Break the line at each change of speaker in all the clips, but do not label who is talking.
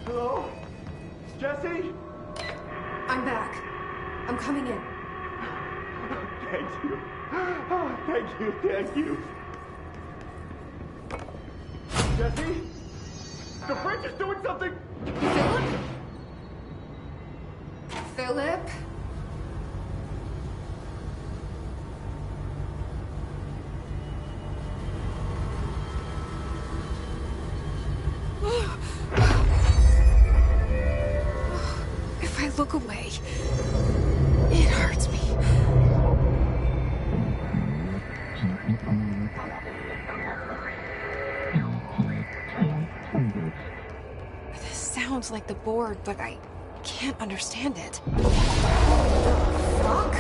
Hello? Jesse?
I'm back. I'm coming in.
Thank you. Oh, thank you, thank you. Jesse? The fridge is doing something!
Philip? Philip? If I look away, it hurts me. This sounds like the board, but I can't understand it. Fuck?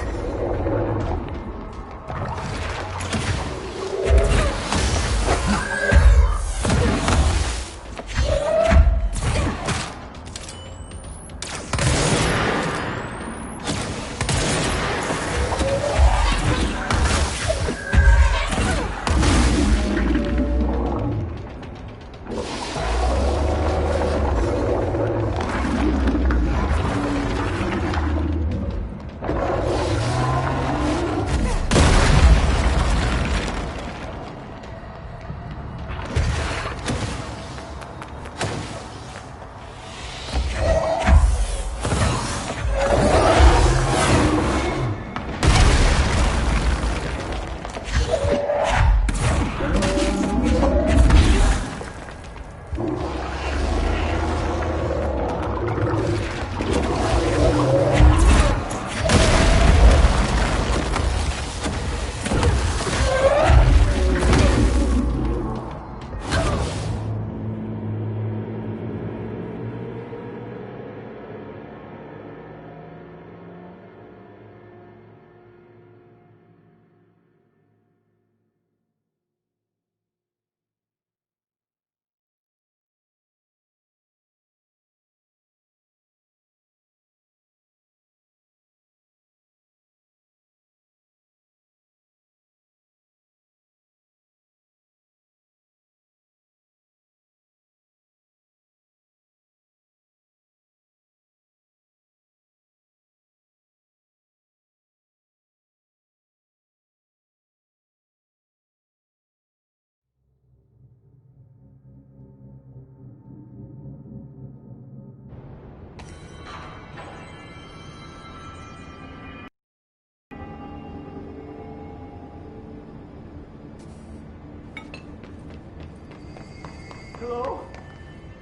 Hello?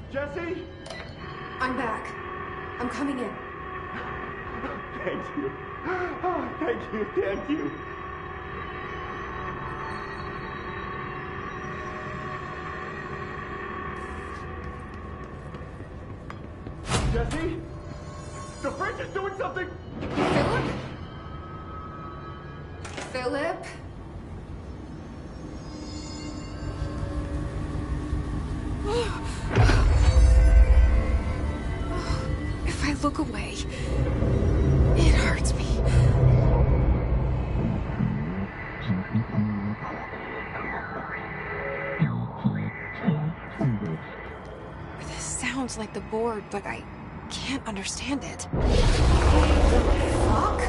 Jesse?
I'm back. I'm coming in.
Thank you. Oh, thank you, thank you. Jesse? The fridge is doing something!
Philip? Philip? If I look away, it hurts me. This sounds like the board, but I can't understand it. Fuck?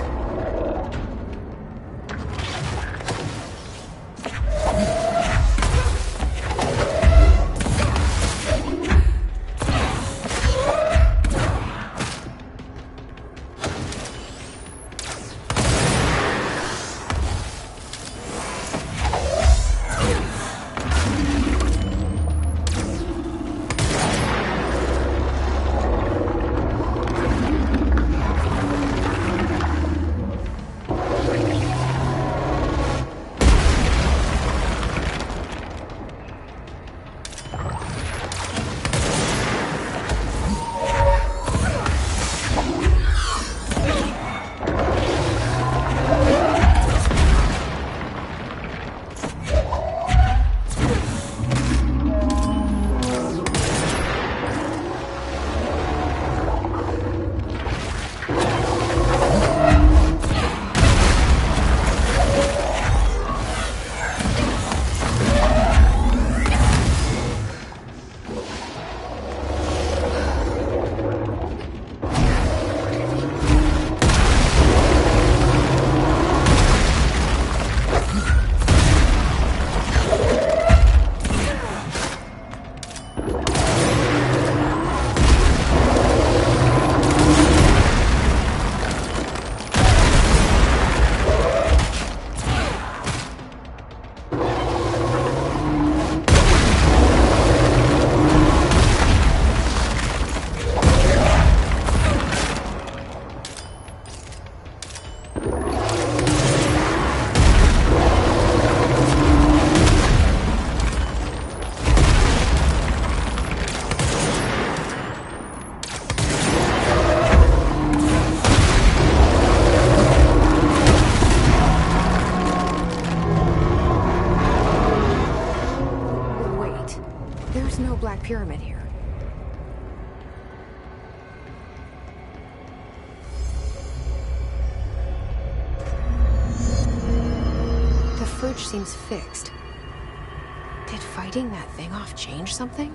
pyramid here. The fridge seems fixed. Did fighting that thing off change something?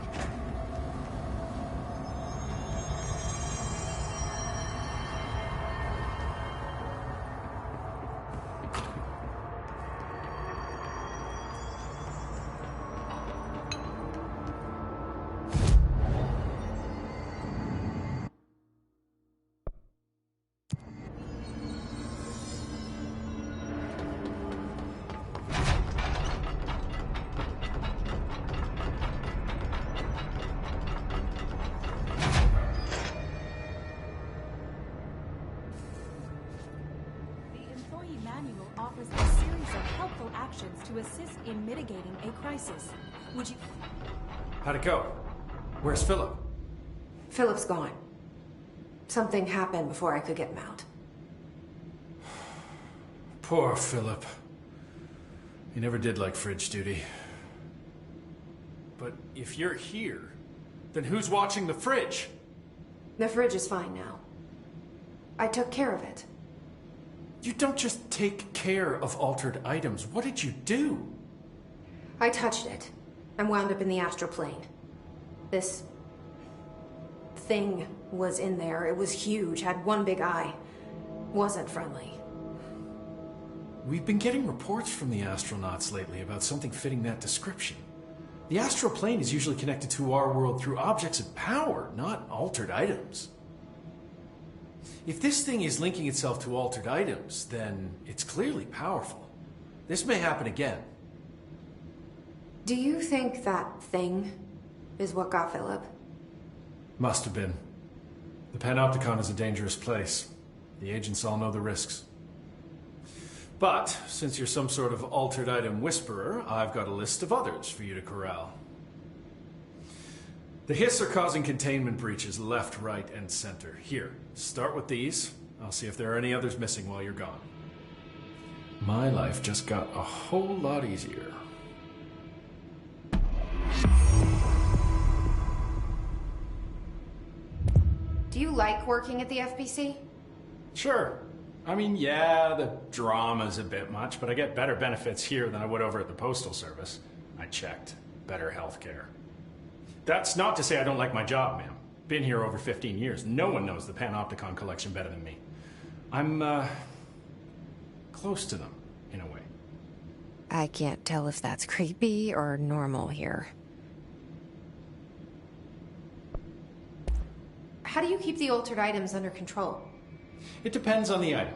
Manual offers a series of helpful actions to assist in mitigating a crisis. Would you...
How'd it go? Where's Philip?
Philip's gone. Something happened before I could get him out.
Poor Philip. He never did like fridge duty. But if you're here, then who's watching the fridge?
The fridge is fine now. I took care of it.
You don't just take care of altered items. What did you do?
I touched it and wound up in the astral plane. This thing was in there. It was huge, had one big eye. Wasn't friendly.
We've been getting reports from the astronauts lately about something fitting that description. The astral plane is usually connected to our world through objects of power, not altered items. If this thing is linking itself to altered items, then it's clearly powerful. This may happen again.
Do you think that thing is what got Philip?
Must have been. The Panopticon is a dangerous place. The agents all know the risks. But, since you're some sort of altered item whisperer, I've got a list of others for you to corral. The Hiss are causing containment breaches left, right, and center. Here, start with these. I'll see if there are any others missing while you're gone. My life just got a whole lot easier.
Do you like working at the FBC?
Sure. I mean, yeah, the drama's a bit much, but I get better benefits here than I would over at the Postal Service. I checked. Better healthcare. That's not to say I don't like my job, ma'am. Been here over 15 years. No one knows the Panopticon collection better than me. I'm, close to them, in a way.
I can't tell if that's creepy or normal here. How do you keep the altered items under control?
It depends on the item.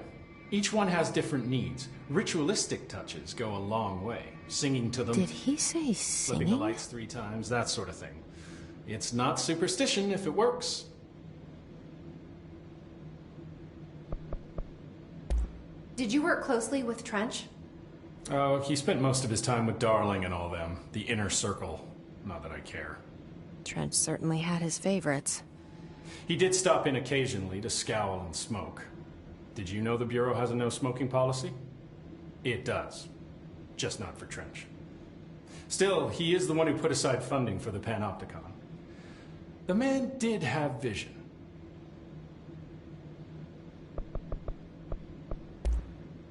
Each one has different needs. Ritualistic touches go a long way. Singing to them.
Did he say
flipping the
singing?
lights 3 times, that sort of thing. It's not superstition if it works.
Did you work closely with Trench?
Oh, he spent most of his time with Darling and all them. The inner circle. Not that I care.
Trench certainly had his favorites.
He did stop in occasionally to scowl and smoke. Did you know the Bureau has a no-smoking policy? It does. Just not for Trench. Still, he is the one who put aside funding for the Panopticon. The man did have vision.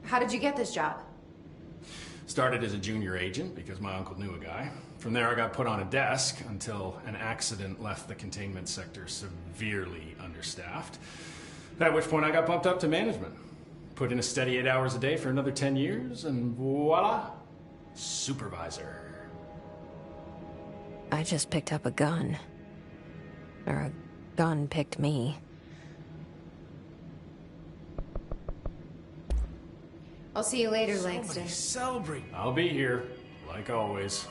How did you get this job?
Started as a junior agent because my uncle knew a guy. From there I got put on a desk until an accident left the containment sector severely understaffed. At which point I got bumped up to management. Put in a steady 8 hours a day for another 10 years and voila, supervisor.
I just picked up a gun. Or a gun picked me. I'll see you later, Langston.
Celebrate. I'll be here, like always.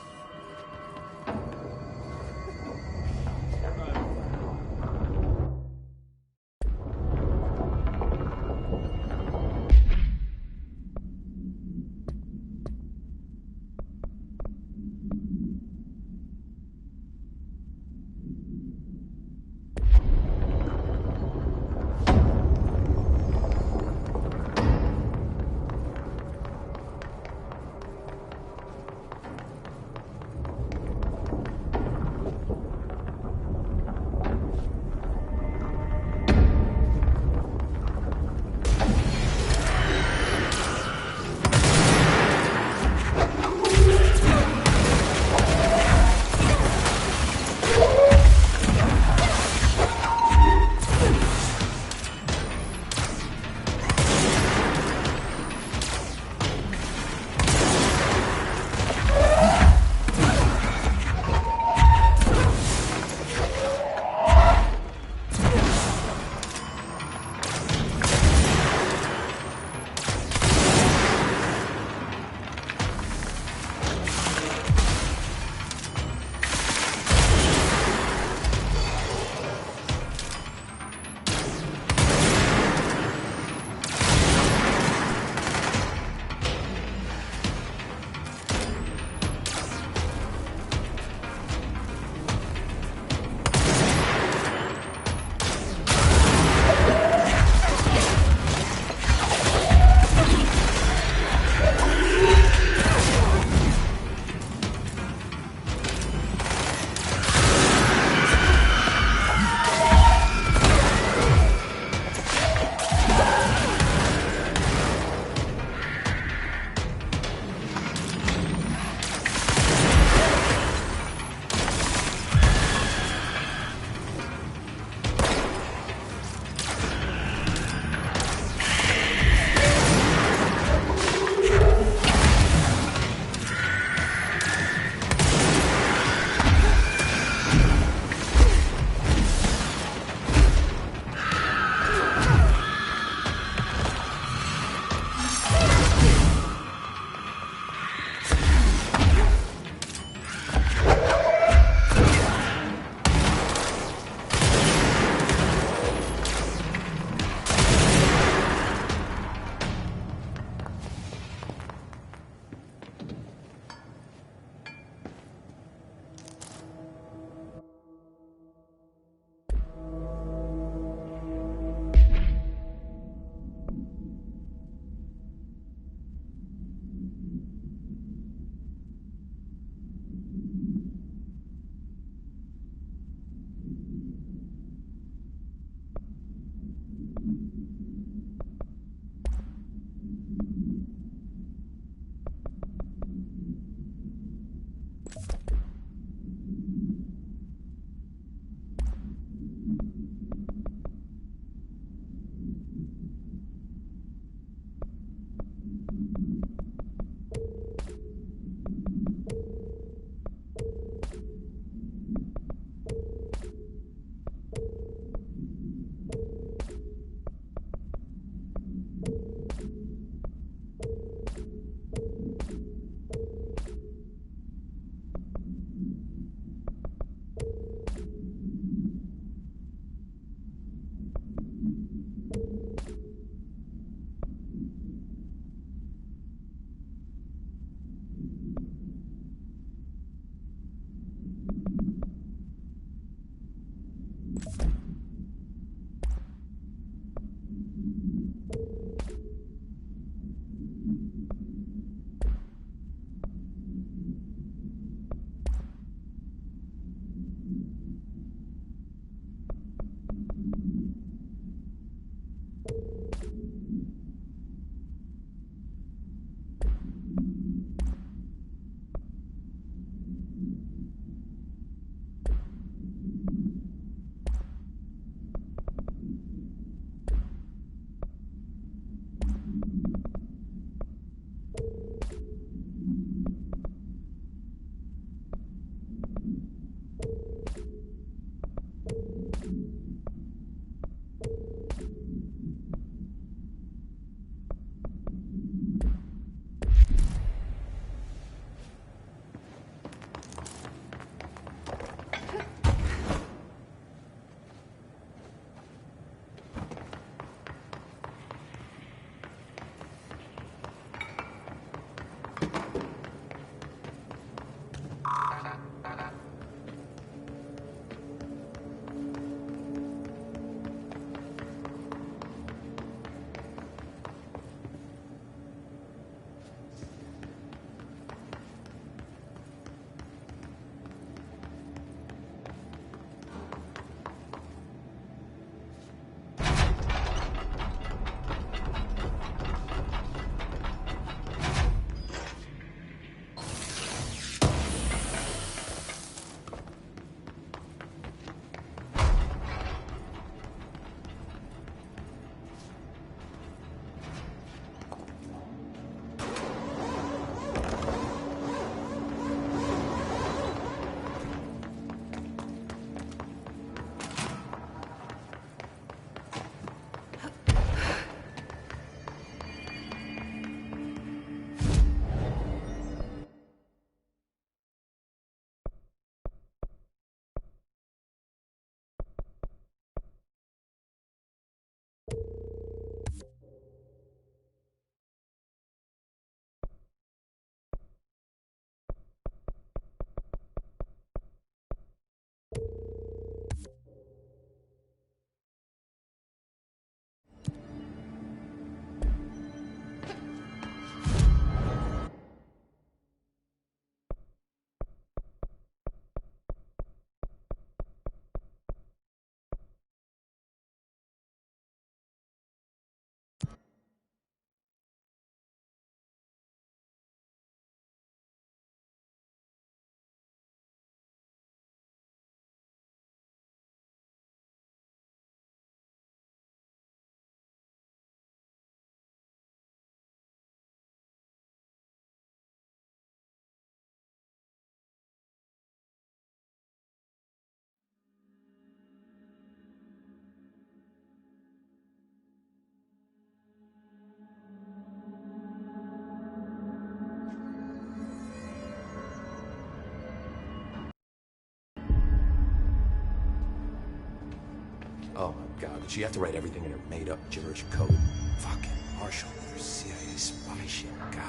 God, did she have to write everything in her made-up gibberish code? Fucking Marshall, her CIA spy shit, God.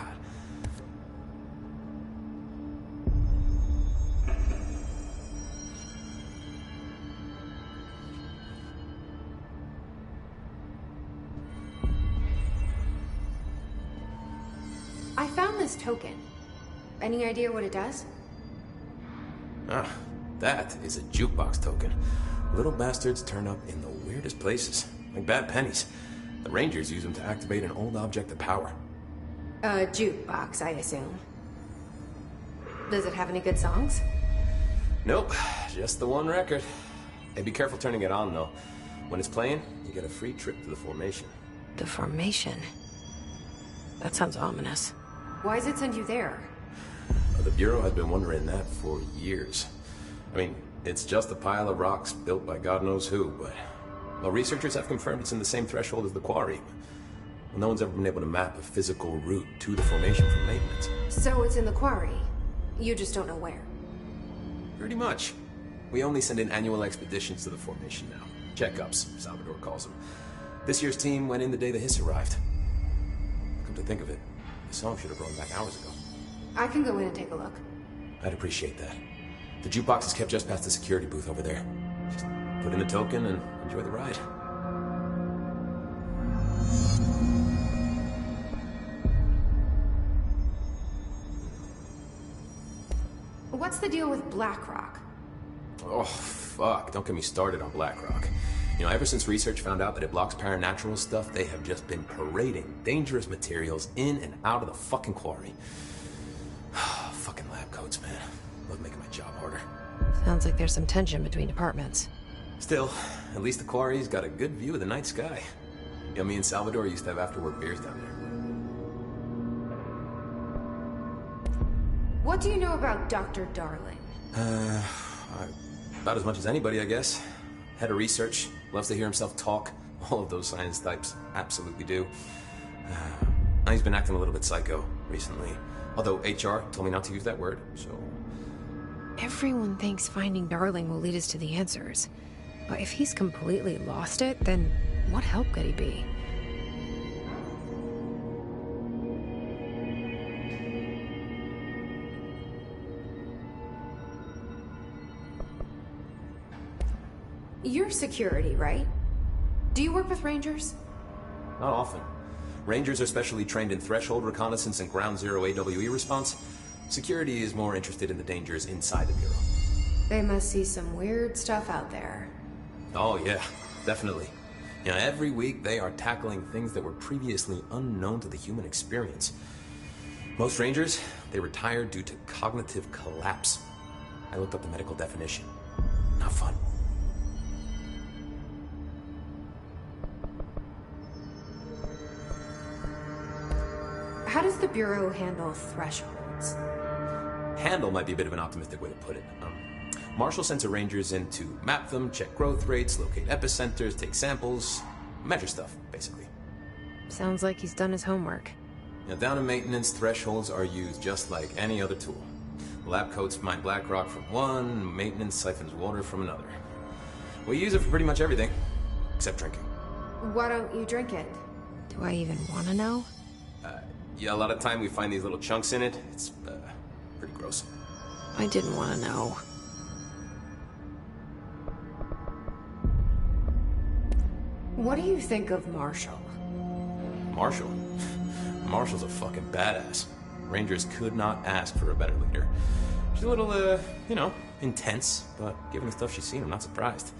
I found this token. Any idea what it does?
Ah, that is a jukebox token. Little bastards turn up in the weirdest places, like bad pennies. The Rangers use them to activate an old object of power.
A jukebox, I assume. Does it have any good songs?
Nope, just the one record. Hey, be careful turning it on, though. When it's playing, you get a free trip to the formation.
The formation? That sounds ominous. Why does it send you there?
The Bureau had been wondering that for years. I mean, it's just a pile of rocks built by God knows who, but... Well, researchers have confirmed it's in the same threshold as the quarry. Well, no one's ever been able to map a physical route to the formation from maintenance.
So it's in the quarry. You just don't know where.
Pretty much. We only send in annual expeditions to the formation now. Checkups, Salvador calls them. This year's team went in the day the hiss arrived. Come to think of it, the song should have brought back hours ago.
I can go in and take a look.
I'd appreciate that. The jukebox is kept just past the security booth over there. Just put in the token and enjoy the ride.
What's the deal with BlackRock?
Oh, fuck. Don't get me started on BlackRock. You know, ever since research found out that it blocks paranatural stuff, they have just been parading dangerous materials in and out of the fucking quarry. Fucking lab coats, man. Love making my job harder.
Sounds like there's some tension between departments.
Still, at least the quarry's got a good view of the night sky. You know, me and Salvador used to have after-work beers down there.
What do you know about Dr. Darling?
About as much as anybody, I guess. Head of research, loves to hear himself talk. All of those science types absolutely do. He's been acting a little bit psycho recently. Although HR told me not to use that word, so...
Everyone thinks finding Darling will lead us to the answers. But if he's completely lost it, then what help could he be? You're security, right? Do you work with Rangers?
Not often. Rangers are specially trained in threshold reconnaissance and ground zero AWE response. Security is more interested in the dangers inside the Bureau.
They must see some weird stuff out there.
Oh yeah, definitely. You know, every week they are tackling things that were previously unknown to the human experience. Most Rangers, they retired due to cognitive collapse. I looked up the medical definition. Not fun.
How does the Bureau handle thresholds?
Handle might be a bit of an optimistic way to put it. Marshall sends her Rangers in to map them, check growth rates, locate epicenters, take samples, measure stuff, basically.
Sounds like he's done his homework.
Now, down in maintenance, thresholds are used just like any other tool. Lab coats mine black rock from one, maintenance siphons water from another. We use it for pretty much everything, except drinking.
Why don't you drink it? Do I even want to know?
Yeah, a lot of time we find these little chunks in it. It's pretty gross.
I didn't want to know. What do you think of Marshall?
Marshall? Marshall's a fucking badass. Rangers could not ask for a better leader. She's a little, you know, intense, but given the stuff she's seen, I'm not surprised.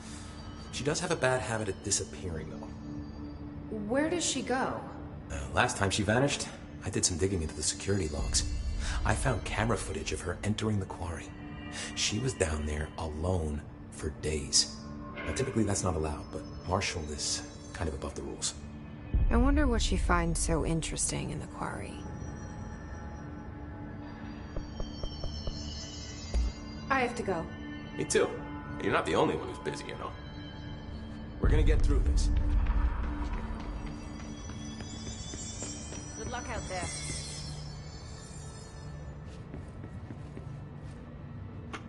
She does have a bad habit of disappearing, though.
Where does she go?
Last time she vanished, I did some digging into the security logs. I found camera footage of her entering the quarry. She was down there alone for days. Now, typically that's not allowed, but Marshall is kind of above the rules.
I wonder what she finds so interesting in the quarry. I have to go.
Me too. You're not the only one who's busy, you know. We're gonna get through this.
Good luck out there.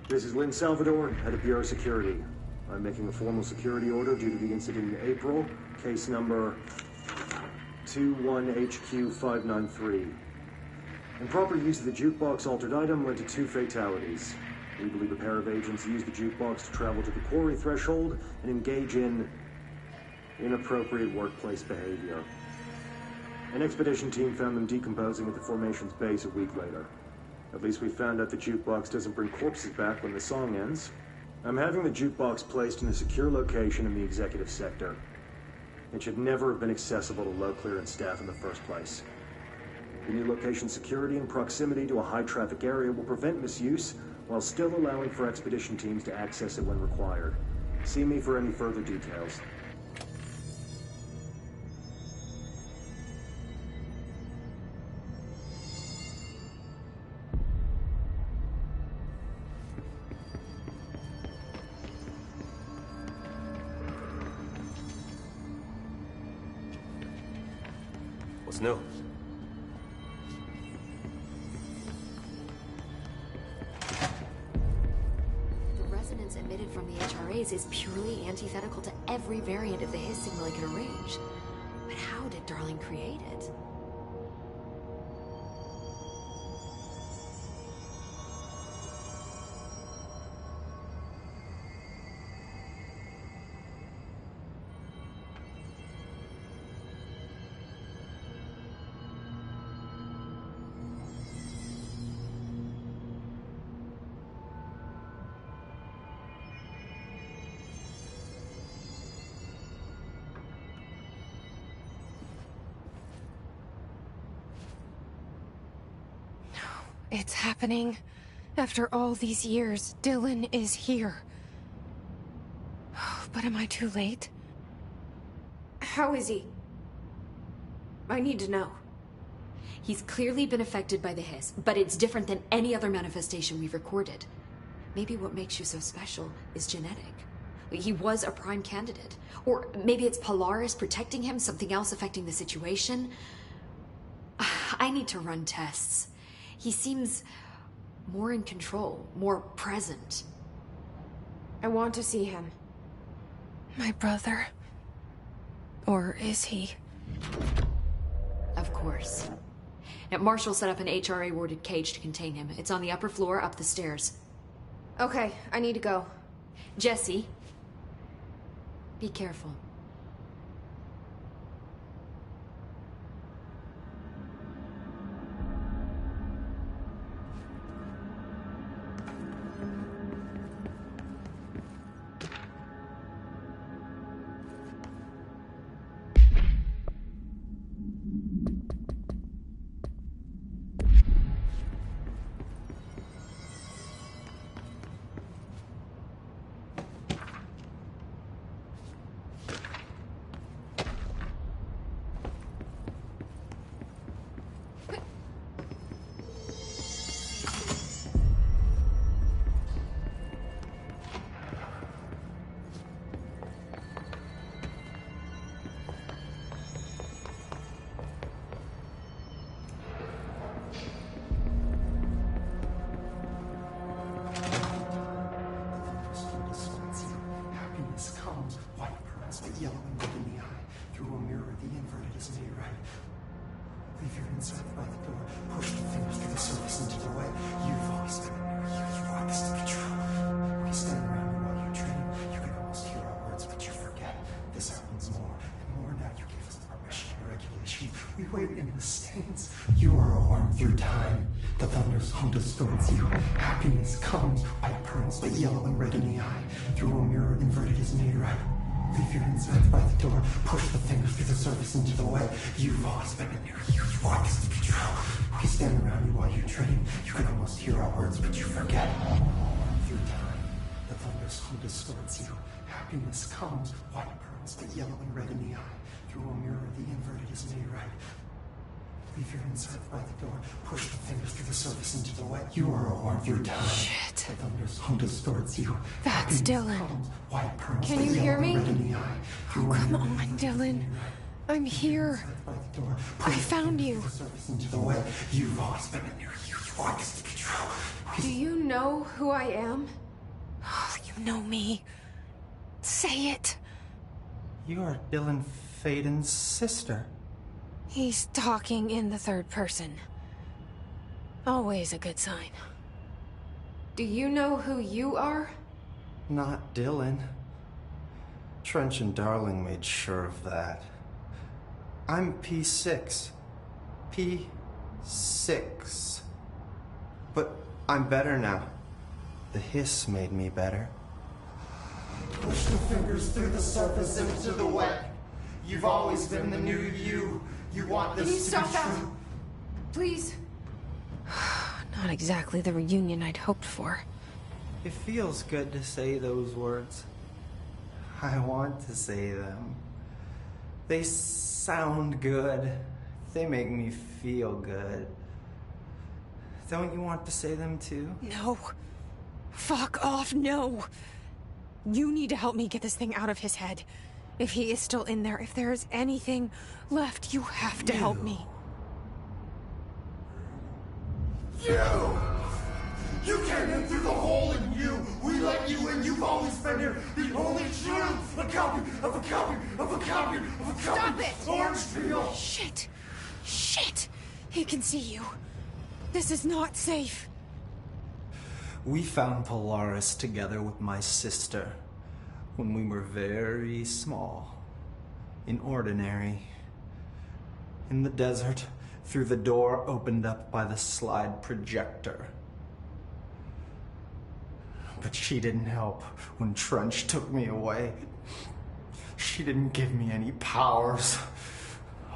This is Lynn Salvador, head of Bureau Security. I'm making a formal security order due to the incident in April, case number 21HQ593. Improper use of the jukebox altered item led to 2 fatalities. We believe a pair of agents used the jukebox to travel to the quarry threshold and engage in inappropriate workplace behavior. An expedition team found them decomposing at the formation's base a week later. At least we found out the jukebox doesn't bring corpses back when the song ends. I'm having the jukebox placed in a secure location in the executive sector. It should never have been accessible to low clearance staff in the first place. The new location security and proximity to a high traffic area will prevent misuse while still allowing for expedition teams to access it when required. See me for any further details.
What's new?
The resonance emitted from the HRAs is purely antithetical to every variant of the Hiss signal it can arrange. But how did Darling create it?
It's happening. After all these years, Dylan is here. But am I too late? How is he? I need to know.
He's clearly been affected by the Hiss, but it's different than any other manifestation we've recorded. Maybe what makes you so special is genetic. He was a prime candidate. Or maybe it's Polaris protecting him, something else affecting the situation. I need to run tests. He seems more in control, more present.
I want to see him. My brother. Or is he?
Of course. Now, Marshall set up an HRA-warded cage to contain him. It's on the upper floor, up the stairs.
Okay, I need to go.
Jesse, be careful.
You are a worm through time. The thunder's home distorts you. Happiness comes by pearls, but yellow and red in the eye. Through a mirror inverted is made right. Leave your insides by the door. Push the fingers through the surface into the way. You've always been near you. You want this to be true. We stand around you while you dream. You can almost hear our words, but you forget. Through time, the thunder's home distorts you. Happiness comes, white pearls, but yellow and red in the eye. Through a mirror, the inverted is made right. Leave your insides by the door. Push the fingers through the surface into the way. You are a worm through time.
Shit.
The thunder's home distorts you.
That's Dylan.
Comes, white pearls,
Can
but
you
yellow
hear
and
me?
red in the eye. Through a
Come
mirror,
on,
the inverted is
Dylan.
made right.
I'm here.
By the door.
I
Push the
found
fingers
you.
through the surface into the way. You've always been near you. You want this to be true.
Do you know who I am? You know me. Say it.
You are Dylan Faden's sister.
He's talking in the third person. Always a good sign.
Do you know who you are?
Not Dylan. Trench and Darling made sure of that. I'm P6. P6. But I'm better now. The hiss made me better. Push the fingers through the surface into the wet. You've always been the new you. You want this
Can you
to
stop
be
that?
true.
Please?
Not exactly the reunion I'd hoped for.
It feels good to say those words. I want to say them. They sound good. They make me feel good. Don't you want to say them too?
No. Fuck off, no. You need to help me get this thing out of his head. If he is still in there, if there is anything left, you have to help me.
You came in through the hole in you. We let you in. You've always been here. The only truth. A copy of a copy of a copy of a copy.
Stop it!
Orange peel.
Shit. Shit. He can see you. This is not safe.
We found Polaris together with my sister when we were very small, in Ordinary, in the desert, through the door opened up by the slide projector. But she didn't help when Trench took me away. She didn't give me any powers.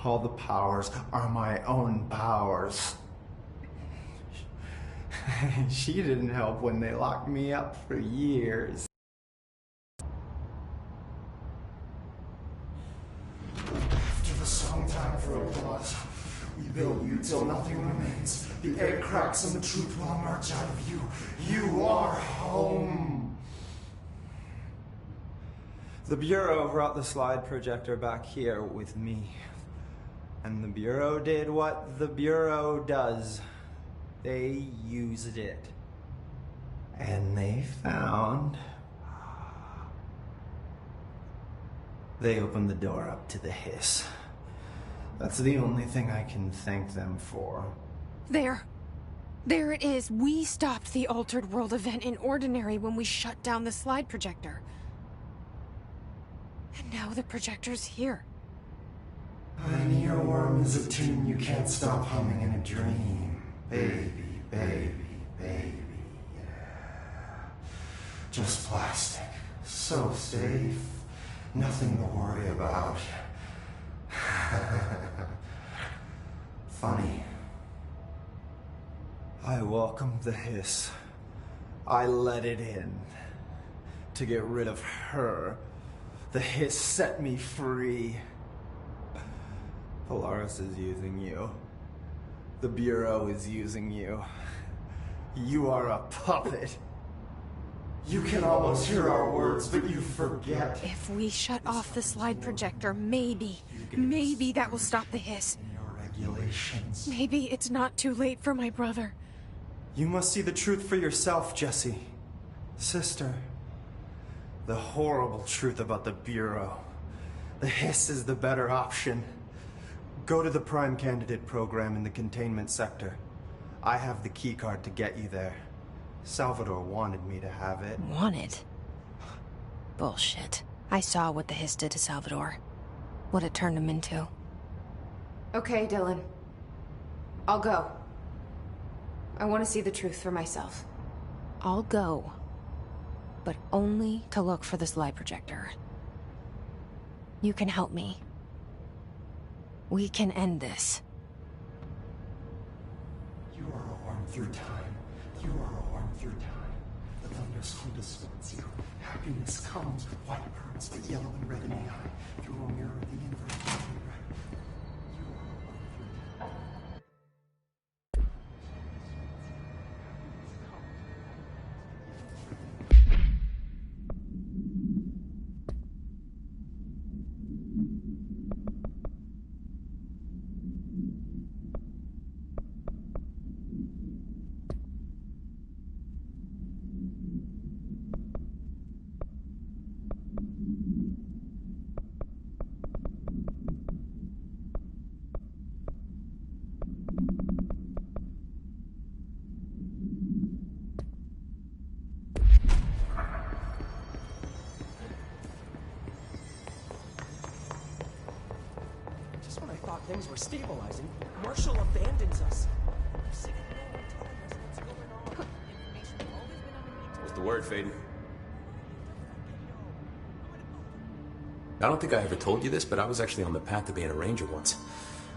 All the powers are my own powers. She didn't help when they locked me up for years. After the song time for applause, we build you till nothing remains. The egg cracks and the truth will emerge out of you. You are home. The Bureau brought the slide projector back here with me. And the Bureau did what the Bureau does. They used it. And they found... They opened the door up to the hiss. That's the only thing I can thank them for.
There. There it is. We stopped the Altered World event in Ordinary when we shut down the slide projector. And now the projector's here.
An earworm is a tune you can't stop humming in a dream. Baby, baby, baby, yeah. Just plastic. So safe. Nothing to worry about. Funny. I welcomed the hiss. I let it in. To get rid of her. The hiss set me free. Polaris is using you. The Bureau is using you. You are a puppet. You can almost hear our words, but you forget.
If we shut off the slide projector, maybe that will stop the hiss.
In your regulations.
Maybe it's not too late for my brother.
You must see the truth for yourself, Jessie. Sister. The horrible truth about the Bureau. The hiss is the better option. Go to the Prime Candidate program in the containment sector. I have the keycard to get you there. Salvador wanted me to have it.
Wanted? Bullshit. I saw what the hiss did to Salvador. What it turned him into.
Okay, Dylan. I'll go. I want to see the truth for myself.
I'll go. But only to look for the slide projector. You can help me. We can end this.
You are a worm through time. You are a worm through time. The thunder's who distorts you. Happiness comes with white pearls, but yellow and red in the eye. Through a mirror, the inverted mirror. You are a worm through time.
things were stabilizing, Marshall abandons us. I'm sick of no one telling us what's going on. Information's always been on the need to...
What's the word, Faden? I don't think I ever told you this, but I was actually on the path to being a ranger once.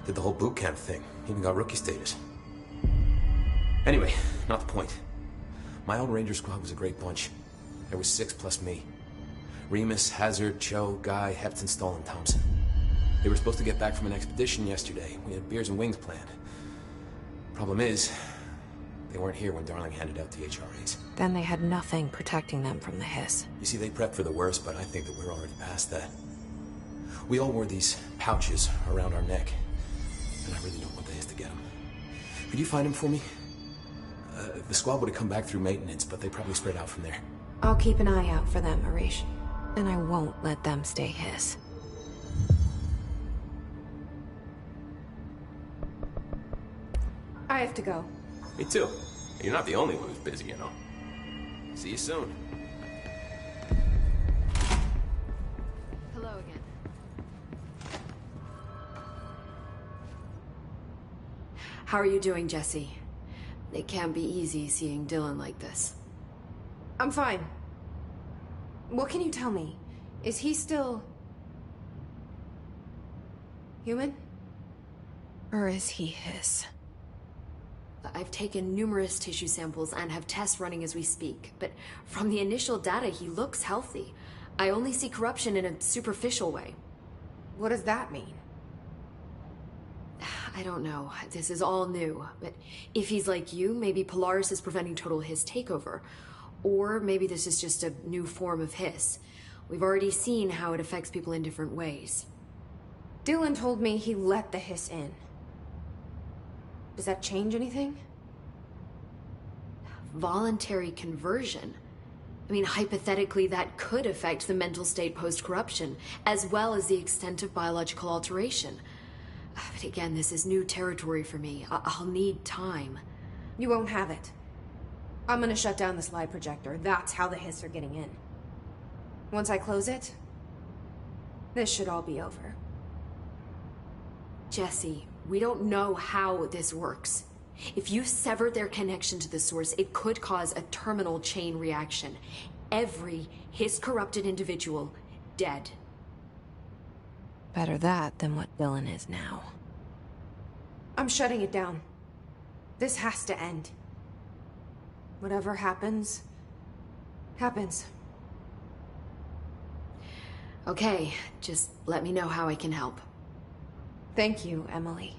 Did the whole boot camp thing. Even got rookie status. Anyway, not the point. My old ranger squad was a great bunch. There was 6 plus me. Remus, Hazard, Cho, Guy, Hepton, Stoll, and Thompson. They were supposed to get back from an expedition yesterday. We had beers and wings planned. Problem is, they weren't here when Darling handed out the HRAs.
Then they had nothing protecting them from the hiss.
You see, they prepped for the worst, but I think that we're already past that. We all wore these pouches around our neck, and I really don't want the hiss to get them. Could you find them for me? The squad would have come back through maintenance, but they probably spread out from there.
I'll keep an eye out for them, Arish. And I won't let them stay hiss. I have to go.
Me too. You're not the only one who's busy, you know. See you soon.
Hello again. How are you doing, Jesse? It can't be easy seeing Dylan like this.
I'm fine. What can you tell me? Is he still... human? Or is he hiss?
I've taken numerous tissue samples and have tests running as we speak, but from the initial data, he looks healthy. I only see corruption in a superficial way.
What does that mean?
I don't know. This is all new, but if he's like you, maybe Polaris is preventing total hiss takeover. Or maybe this is just a new form of hiss. We've already seen how it affects people in different ways.
Dylan told me he let the hiss in. Does that change anything?
Voluntary conversion. I mean, hypothetically, that could affect the mental state post-corruption, as well as the extent of biological alteration. But again, this is new territory for me. I'll need time.
You won't have it. I'm gonna shut down the slide projector. That's how the hiss are getting in. Once I close it, this should all be over.
Jesse, we don't know how this works. If you sever their connection to the source, it could cause a terminal chain reaction. Every hiss-corrupted individual dead.
Better that than what Dylan is now. I'm shutting it down. This has to end. Whatever happens, happens.
Okay, just let me know how I can help.
Thank you, Emily.